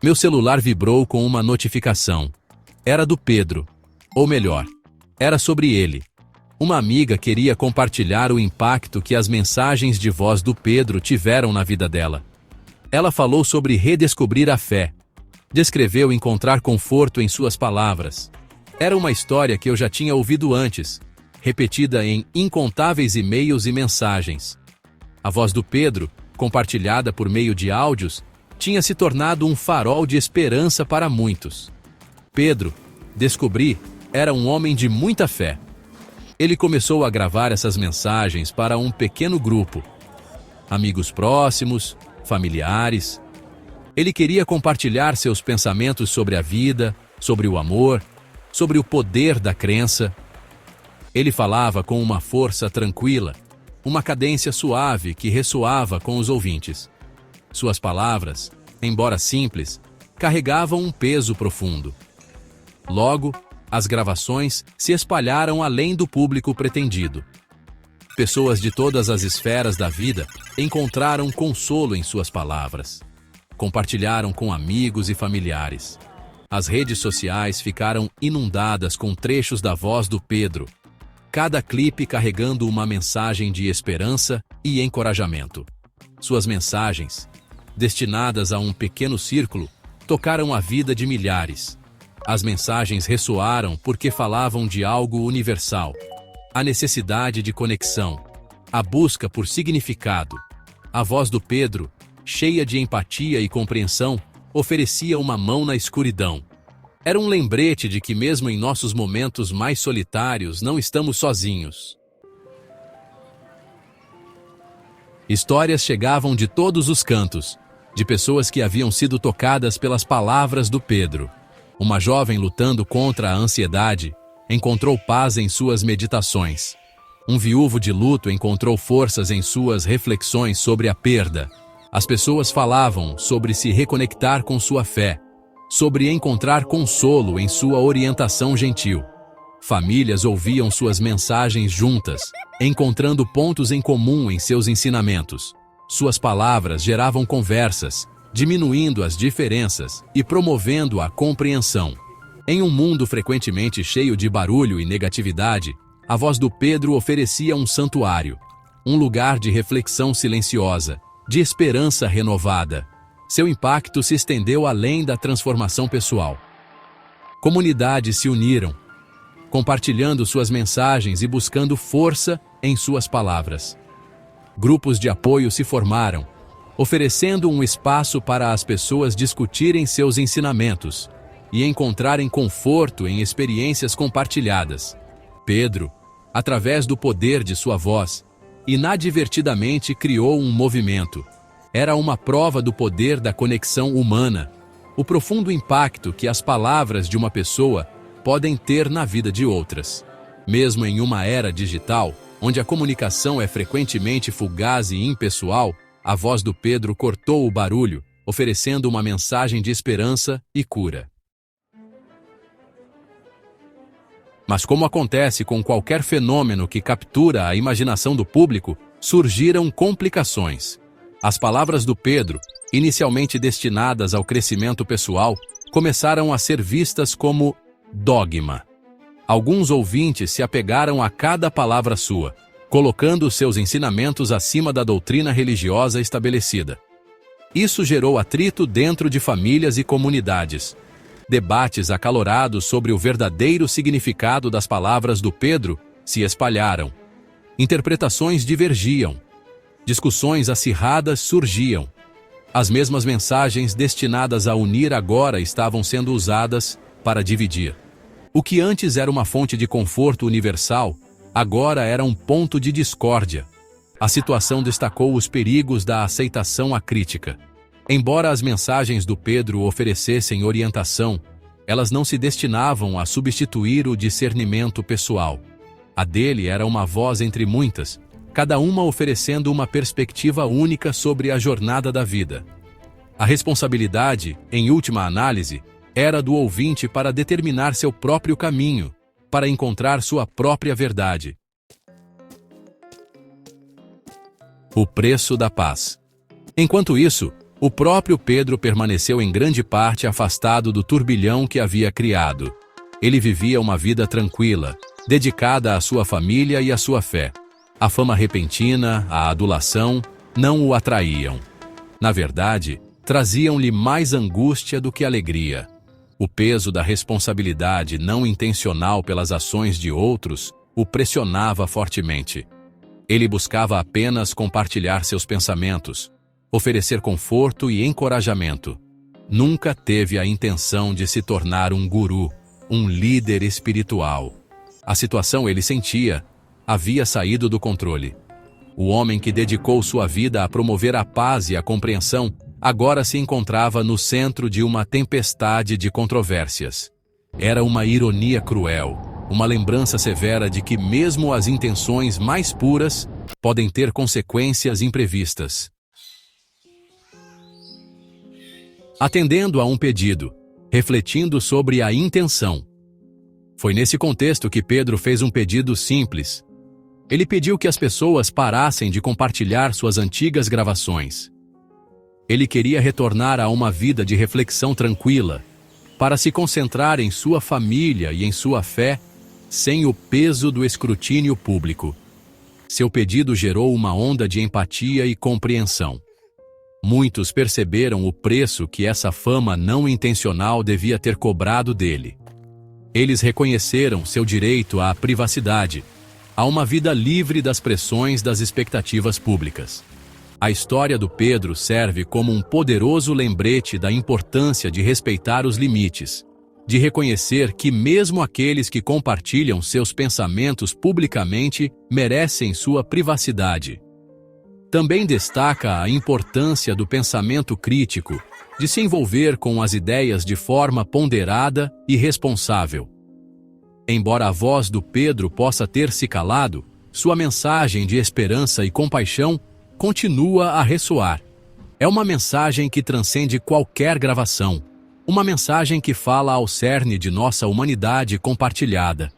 Meu celular vibrou com uma notificação. Era do Pedro. Ou melhor, era sobre ele. Uma amiga queria compartilhar o impacto que as mensagens de voz do Pedro tiveram na vida dela. Ela falou sobre redescobrir a fé. Descreveu encontrar conforto em suas palavras. Era uma história que eu já tinha ouvido antes, repetida em incontáveis e-mails e mensagens. A voz do Pedro, compartilhada por meio de áudios, tinha se tornado um farol de esperança para muitos. Pedro, descobri, era um homem de muita fé. Ele começou a gravar essas mensagens para um pequeno grupo. Amigos próximos, familiares. Ele queria compartilhar seus pensamentos sobre a vida, sobre o amor, sobre o poder da crença. Ele falava com uma força tranquila, uma cadência suave que ressoava com os ouvintes. Suas palavras, embora simples, carregavam um peso profundo. Logo, as gravações se espalharam além do público pretendido. Pessoas de todas as esferas da vida encontraram consolo em suas palavras. Compartilharam com amigos e familiares. As redes sociais ficaram inundadas com trechos da voz do Pedro, cada clipe carregando uma mensagem de esperança e encorajamento. Suas mensagens, destinadas a um pequeno círculo, tocaram a vida de milhares. As mensagens ressoaram porque falavam de algo universal: a necessidade de conexão, a busca por significado. A voz do Pedro, cheia de empatia e compreensão, oferecia uma mão na escuridão. Era um lembrete de que mesmo em nossos momentos mais solitários não estamos sozinhos. Histórias chegavam de todos os cantos, de pessoas que haviam sido tocadas pelas palavras do Pedro. Uma jovem lutando contra a ansiedade encontrou paz em suas meditações. Um viúvo de luto encontrou forças em suas reflexões sobre a perda. As pessoas falavam sobre se reconectar com sua fé, sobre encontrar consolo em sua orientação gentil. Famílias ouviam suas mensagens juntas, encontrando pontos em comum em seus ensinamentos. Suas palavras geravam conversas, diminuindo as diferenças e promovendo a compreensão. Em um mundo frequentemente cheio de barulho e negatividade, a voz do Pedro oferecia um santuário, um lugar de reflexão silenciosa, de esperança renovada. Seu impacto se estendeu além da transformação pessoal. Comunidades se uniram, compartilhando suas mensagens e buscando força em suas palavras. Grupos de apoio se formaram, oferecendo um espaço para as pessoas discutirem seus ensinamentos e encontrarem conforto em experiências compartilhadas. Pedro, através do poder de sua voz, inadvertidamente criou um movimento. Era uma prova do poder da conexão humana, o profundo impacto que as palavras de uma pessoa podem ter na vida de outras. Mesmo em uma era digital, onde a comunicação é frequentemente fugaz e impessoal, a voz do Pedro cortou o barulho, oferecendo uma mensagem de esperança e cura. Mas como acontece com qualquer fenômeno que captura a imaginação do público, surgiram complicações. As palavras do Pedro, inicialmente destinadas ao crescimento pessoal, começaram a ser vistas como dogma. Alguns ouvintes se apegaram a cada palavra sua, colocando seus ensinamentos acima da doutrina religiosa estabelecida. Isso gerou atrito dentro de famílias e comunidades. Debates acalorados sobre o verdadeiro significado das palavras do Pedro se espalharam. Interpretações divergiam. Discussões acirradas surgiam. As mesmas mensagens destinadas a unir agora estavam sendo usadas para dividir. O que antes era uma fonte de conforto universal, agora era um ponto de discórdia. A situação destacou os perigos da aceitação acrítica. Embora as mensagens do Pedro oferecessem orientação, elas não se destinavam a substituir o discernimento pessoal. A dele era uma voz entre muitas, cada uma oferecendo uma perspectiva única sobre a jornada da vida. A responsabilidade, em última análise, era do ouvinte para determinar seu próprio caminho, para encontrar sua própria verdade. O preço da paz. Enquanto isso, O próprio Pedro permaneceu em grande parte afastado do turbilhão que havia criado. Ele vivia uma vida tranquila, dedicada à sua família e à sua fé. A fama repentina, a adulação, não o atraíam. Na verdade, traziam-lhe mais angústia do que alegria. O peso da responsabilidade não intencional pelas ações de outros o pressionava fortemente. Ele buscava apenas compartilhar seus pensamentos, oferecer conforto e encorajamento. Nunca teve a intenção de se tornar um guru, um líder espiritual. A situação, ele sentia, havia saído do controle. O homem que dedicou sua vida a promover a paz e a compreensão agora se encontrava no centro de uma tempestade de controvérsias. Era uma ironia cruel, uma lembrança severa de que mesmo as intenções mais puras podem ter consequências imprevistas. Atendendo a um pedido, refletindo sobre a intenção. Foi nesse contexto que Pedro fez um pedido simples. Ele pediu que as pessoas parassem de compartilhar suas antigas gravações. Ele queria retornar a uma vida de reflexão tranquila, para se concentrar em sua família e em sua fé, sem o peso do escrutínio público. Seu pedido gerou uma onda de empatia e compreensão. Muitos perceberam o preço que essa fama não intencional devia ter cobrado dele. Eles reconheceram seu direito à privacidade, a uma vida livre das pressões das expectativas públicas. A história do Pedro serve como um poderoso lembrete da importância de respeitar os limites, de reconhecer que mesmo aqueles que compartilham seus pensamentos publicamente merecem sua privacidade. Também destaca a importância do pensamento crítico, de se envolver com as ideias de forma ponderada e responsável. Embora a voz do Pedro possa ter se calado, sua mensagem de esperança e compaixão continua a ressoar. É uma mensagem que transcende qualquer gravação, uma mensagem que fala ao cerne de nossa humanidade compartilhada.